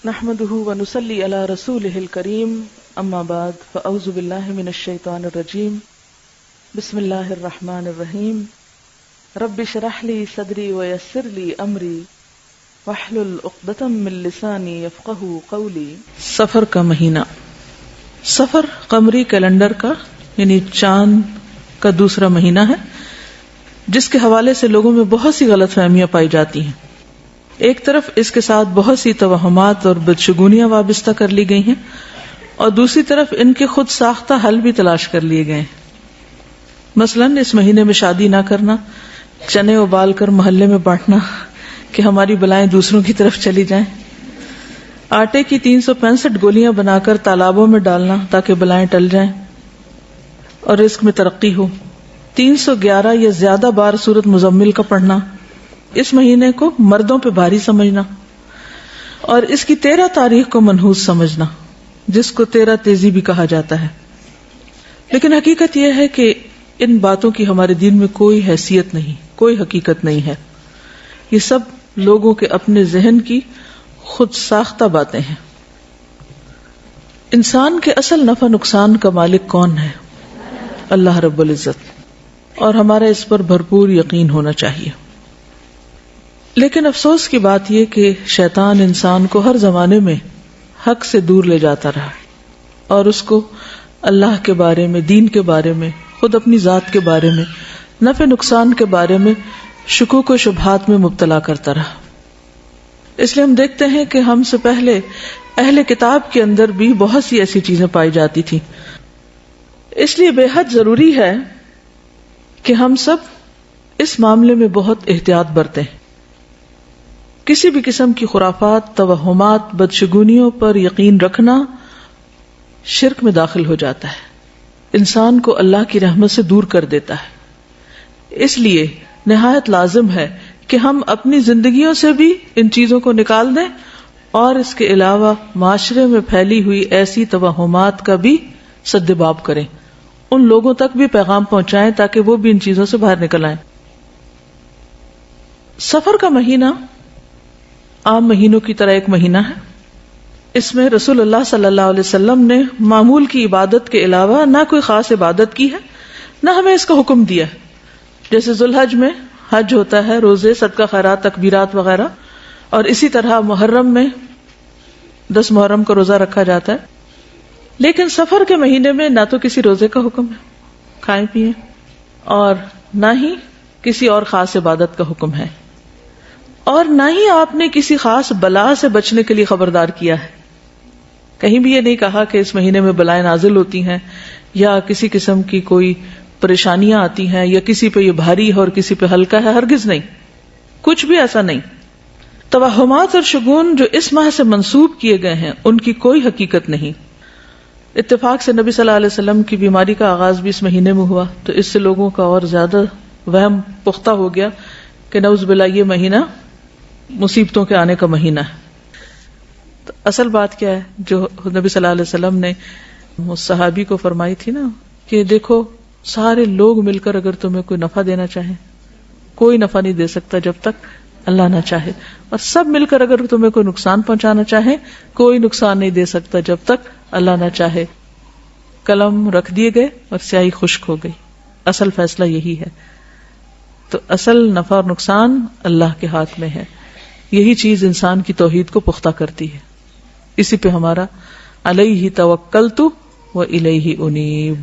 نحمده ونصلي على رسوله الكريم اما بعد فاعوذ بالله من الشيطان الرجيم بسم الله الرحمن الرحيم رب اشرح لي صدري ويسر لي امري واحلل عقدة من لساني يفقهوا قولي۔ سفر کا مہینہ، سفر قمری کیلنڈر کا یعنی چاند کا دوسرا مہینہ ہے، جس کے حوالے سے لوگوں میں بہت سی غلط فہمیاں پائی جاتی ہیں۔ ایک طرف اس کے ساتھ بہت سی توہمات اور بدشگونیاں وابستہ کر لی گئی ہیں، اور دوسری طرف ان کے خود ساختہ حل بھی تلاش کر لیے گئے ہیں۔ مثلاً اس مہینے میں شادی نہ کرنا، چنے ابال کر محلے میں بانٹنا کہ ہماری بلائیں دوسروں کی طرف چلی جائیں، آٹے کی 365 گولیاں بنا کر تالابوں میں ڈالنا تاکہ بلائیں ٹل جائیں اور رزق میں ترقی ہو، 311 یا زیادہ بار سورۃ مزمل کا پڑھنا، اس مہینے کو مردوں پہ بھاری سمجھنا، اور اس کی 13 تاریخ کو منحوس سمجھنا، جس کو 13 تیزی بھی کہا جاتا ہے۔ لیکن حقیقت یہ ہے کہ ان باتوں کی ہمارے دین میں کوئی حیثیت نہیں، کوئی حقیقت نہیں ہے۔ یہ سب لوگوں کے اپنے ذہن کی خود ساختہ باتیں ہیں۔ انسان کے اصل نفع نقصان کا مالک کون ہے؟ اللہ رب العزت، اور ہمارا اس پر بھرپور یقین ہونا چاہیے۔ لیکن افسوس کی بات یہ کہ شیطان انسان کو ہر زمانے میں حق سے دور لے جاتا رہا اور اس کو اللہ کے بارے میں، دین کے بارے میں، خود اپنی ذات کے بارے میں، نفع نقصان کے بارے میں شکوک و شبہات میں مبتلا کرتا رہا۔ اس لیے ہم دیکھتے ہیں کہ ہم سے پہلے اہل کتاب کے اندر بھی بہت سی ایسی چیزیں پائی جاتی تھی۔ اس لیے بے حد ضروری ہے کہ ہم سب اس معاملے میں بہت احتیاط برتیں۔ کسی بھی قسم کی خرافات، توہمات، بدشگونیوں پر یقین رکھنا شرک میں داخل ہو جاتا ہے، انسان کو اللہ کی رحمت سے دور کر دیتا ہے۔ اس لیے نہایت لازم ہے کہ ہم اپنی زندگیوں سے بھی ان چیزوں کو نکال دیں، اور اس کے علاوہ معاشرے میں پھیلی ہوئی ایسی توہمات کا بھی سد باب کریں، ان لوگوں تک بھی پیغام پہنچائیں تاکہ وہ بھی ان چیزوں سے باہر نکل آئیں۔ سفر کا مہینہ عام مہینوں کی طرح ایک مہینہ ہے۔ اس میں رسول اللہ صلی اللہ علیہ وسلم نے معمول کی عبادت کے علاوہ نہ کوئی خاص عبادت کی ہے، نہ ہمیں اس کا حکم دیا ہے۔ جیسے ذوالحج میں حج ہوتا ہے، روزے، صدقہ خیرات، تکبیرات وغیرہ، اور اسی طرح محرم میں 10 محرم کا روزہ رکھا جاتا ہے۔ لیکن سفر کے مہینے میں نہ تو کسی روزے کا حکم ہے، کھائیں پیئیں، اور نہ ہی کسی اور خاص عبادت کا حکم ہے، اور نہ ہی آپ نے کسی خاص بلا سے بچنے کے لیے خبردار کیا ہے۔ کہیں بھی یہ نہیں کہا کہ اس مہینے میں بلائیں نازل ہوتی ہیں یا کسی قسم کی کوئی پریشانیاں آتی ہیں یا کسی پہ یہ بھاری ہے اور کسی پہ ہلکا ہے، ہرگز نہیں، کچھ بھی ایسا نہیں۔ توہمات اور شگون جو اس ماہ سے منسوب کیے گئے ہیں ان کی کوئی حقیقت نہیں۔ اتفاق سے نبی صلی اللہ علیہ وسلم کی بیماری کا آغاز بھی اس مہینے میں ہوا، تو اس سے لوگوں کا اور زیادہ وہم پختہ ہو گیا کہ نعوذ باللہ یہ مہینہ مصیبتوں کے آنے کا مہینہ ہے۔ تو اصل بات کیا ہے جو نبی صلی اللہ علیہ وسلم نے اس صحابی کو فرمائی تھی نا کہ دیکھو سارے لوگ مل کر اگر تمہیں کوئی نفع دینا چاہیں، کوئی نفع نہیں دے سکتا جب تک اللہ نہ چاہے، اور سب مل کر اگر تمہیں کوئی نقصان پہنچانا چاہیں، کوئی نقصان نہیں دے سکتا جب تک اللہ نہ چاہے۔ قلم رکھ دیے گئے اور سیاہی خشک ہو گئی۔ اصل فیصلہ یہی ہے۔ تو اصل نفع اور نقصان اللہ کے ہاتھ میں ہے۔ یہی چیز انسان کی توحید کو پختہ کرتی ہے۔ اسی پہ ہمارا علیہ توکلت و الیہ انیب۔